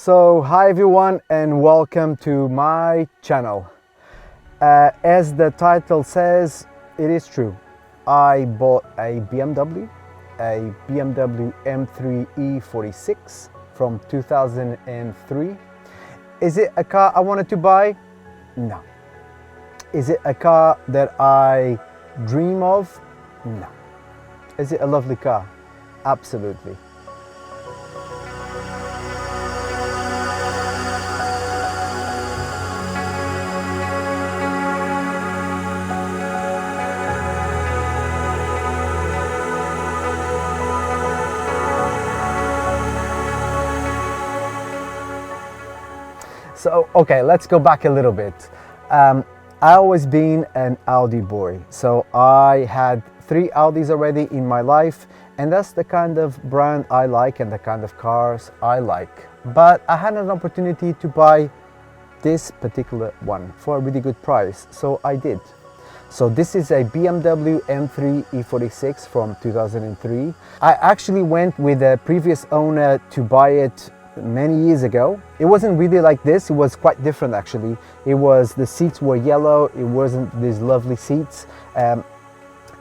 So hi everyone and welcome to my channel. As the title says, it is true. I bought a BMW M3 E46 from 2003. Is it a car I wanted to buy? No. Is it a car that I dream of? No. Is it a lovely car? Absolutely. So, okay, let's go back a little bit. I always been an Audi boy. So I had 3 Audis already in my life, and that's the kind of brand I like and the kind of cars I like. But I had an opportunity to buy this particular one for a really good price, so I did. So this is a BMW M3 E46 from 2003. I actually went with a previous owner to buy it many years ago. It wasn't really like this, it was quite different actually. The seats were yellow, it wasn't these lovely seats, and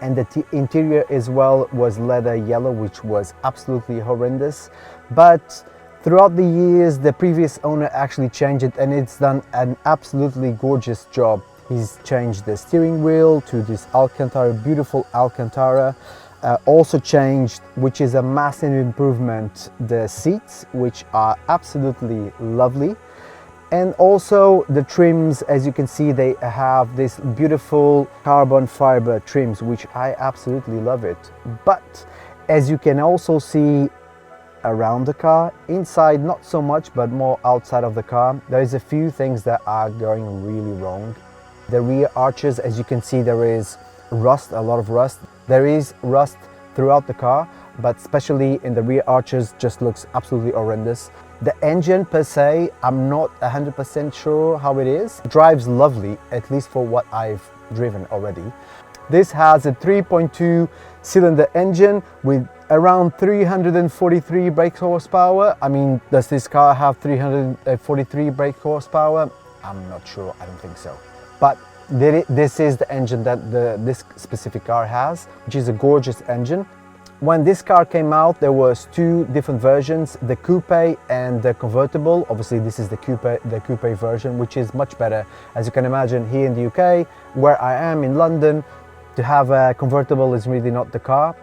the interior as well was leather yellow, which was absolutely horrendous. But throughout the years, the previous owner actually changed it, and it's done an absolutely gorgeous job. He's changed the steering wheel to this Alcantara, beautiful Alcantara. Also changed, which is a massive improvement, the seats, which are absolutely lovely. And also the trims, as you can see, they have this beautiful carbon fiber trims, which I absolutely love it. But as you can also see around the car, inside not so much, but more outside of the car, there is a few things that are going really wrong. The rear arches, as you can see, there is rust, a lot of rust. There is rust throughout the car, but especially in the rear arches, just looks absolutely horrendous. The engine per se, I'm not 100% sure how it is. It drives lovely, at least for what I've driven already. This has a 3.2 cylinder engine with around 343 brake horsepower. I mean, does this car have 343 brake horsepower? I'm not sure, I don't think so. But this is the engine that this specific car has, which is a gorgeous engine. When this car came out, there was 2 different versions, the coupe and the convertible. Obviously this is the coupe version, which is much better. As you can imagine, here in the UK, where I am in London, to have a convertible is really not the car,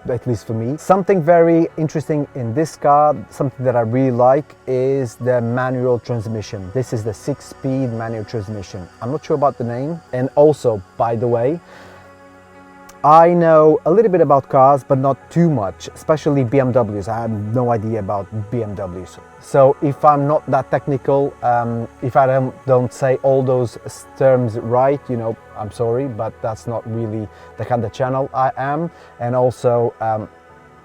at least for me. Something very interesting in this car, something that I really like, is the manual transmission. This is the 6-speed manual transmission. I'm not sure about the name. And also, by the way, I know a little bit about cars, but not too much, especially BMWs. I have no idea about BMWs. So if I'm not that technical, if I don't say all those terms right, you know, I'm sorry, but that's not really the kind of channel I am. And also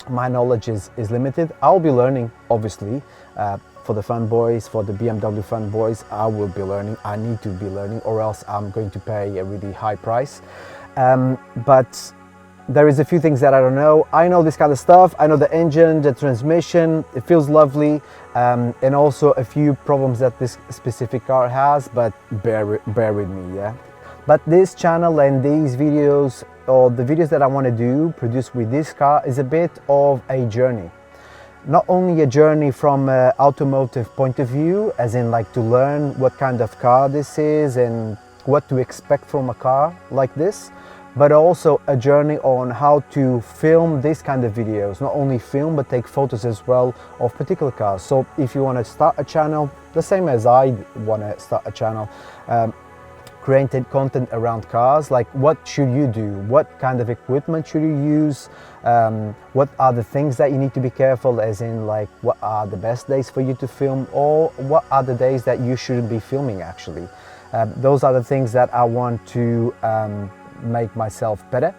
my knowledge is limited. I'll be learning, obviously, for the fanboys, for the BMW fanboys, I will be learning. I need to be learning, or else I'm going to pay a really high price. But there is a few things that I don't know. I know this kind of stuff. I know the engine, the transmission, it feels lovely, and also a few problems that this specific car has, but bear with me, yeah? But this channel and these videos, or the videos that I want to produce with this car, is a bit of a journey. Not only a journey from an automotive point of view, as in like to learn what kind of car this is and what to expect from a car like this, but also a journey on how to film this kind of videos. Not only film, but take photos as well of particular cars. So if you want to start a channel, the same as I want to start a channel, created content around cars, like what should you do, what kind of equipment should you use, what are the things that you need to be careful, as in like what are the best days for you to film, or what are the days that you shouldn't be filming actually. Those are the things that I want to make myself better.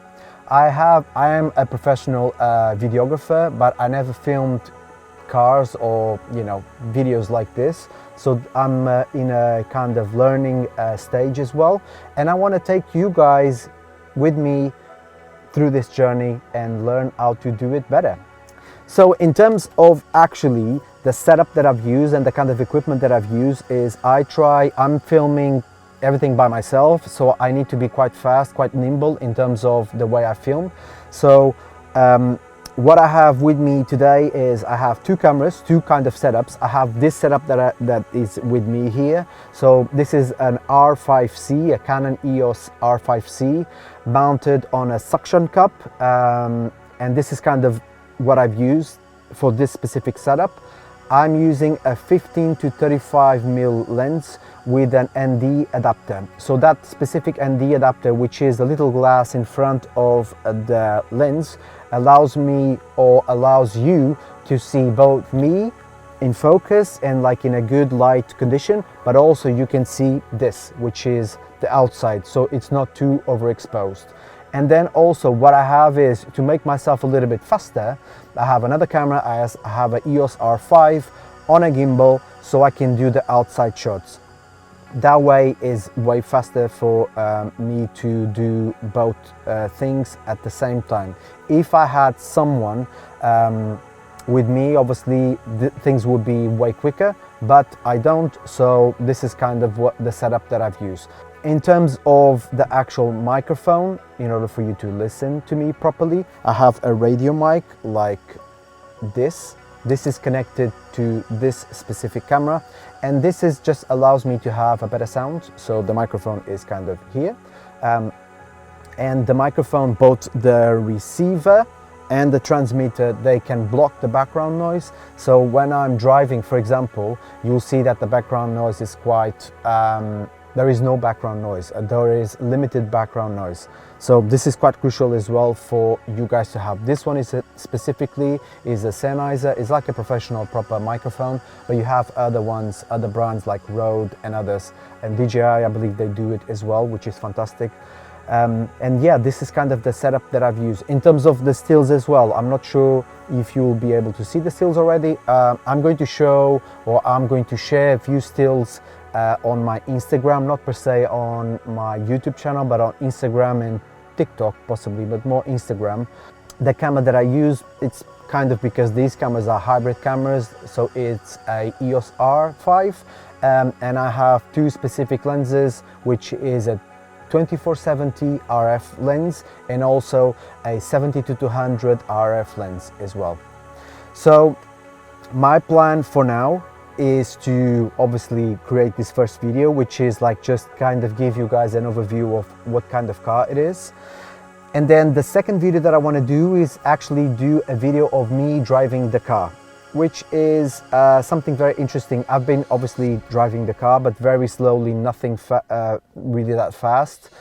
I am a professional videographer, but I never filmed cars or, you know, videos like this. So I'm in a kind of learning stage as well, and I want to take you guys with me through this journey and learn how to do it better. So in terms of actually the setup that I've used and the kind of equipment that I've used is I'm filming everything by myself, so I need to be quite fast, quite nimble in terms of the way I film. So what I have with me today is I have two cameras, two kind of setups. I have this setup that is with me here. So this is an R5C, a Canon EOS R5C, mounted on a suction cup, and this is kind of what I've used for this specific setup. I'm using a 15 to 35mm lens with an ND adapter. So that specific ND adapter, which is a little glass in front of the lens, allows me or allows you to see both me in focus and like in a good light condition, but also you can see this, which is the outside, so it's not too overexposed. And then also what I have is, to make myself a little bit faster, I have another camera. I have an EOS R5 on a gimbal, so I can do the outside shots. That way is way faster for me to do both things at the same time. If I had someone with me, obviously things would be way quicker, but I don't, so this is kind of what the setup that I've used. In terms of the actual microphone, in order for you to listen to me properly, I have a radio mic like this. This is connected to this specific camera, and this is just allows me to have a better sound. So the microphone is kind of here, and the microphone, both the receiver and the transmitter, they can block the background noise. So when I'm driving, for example, you'll see that the background noise is quite there is no background noise, there is limited background noise. So this is quite crucial as well for you guys to have. This one is specifically is a Sennheiser. It's like a professional proper microphone, but you have other ones, other brands like Rode and others, and DJI, I believe they do it as well, which is fantastic. And yeah, this is kind of the setup that I've used. In terms of the stills as well, I'm not sure if you'll be able to see the stills already. I'm going to show, or I'm going to share a few stills on my Instagram, not per se on my YouTube channel, but on Instagram and TikTok possibly, but more Instagram. The camera that I use, it's kind of because these cameras are hybrid cameras, so it's a EOS R5, and I have two specific lenses, which is a 2470 RF lens and also a 70-200 RF lens as well. So my plan for now is to obviously create this first video, which is like just kind of give you guys an overview of what kind of car it is. And then the second video that I want to do is actually do a video of me driving the car, which is something very interesting. I've been obviously driving the car, but very slowly, nothing really that fast.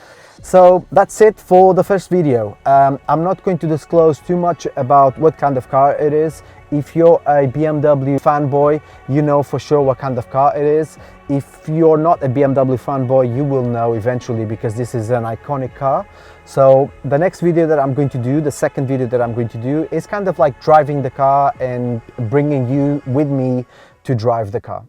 So that's it for the first video. I'm not going to disclose too much about what kind of car it is. If you're a BMW fanboy, you know for sure what kind of car it is. If you're not a BMW fanboy, you will know eventually, because this is an iconic car. So the next video that I'm going to do, the second video that I'm going to do, is kind of like driving the car and bringing you with me to drive the car.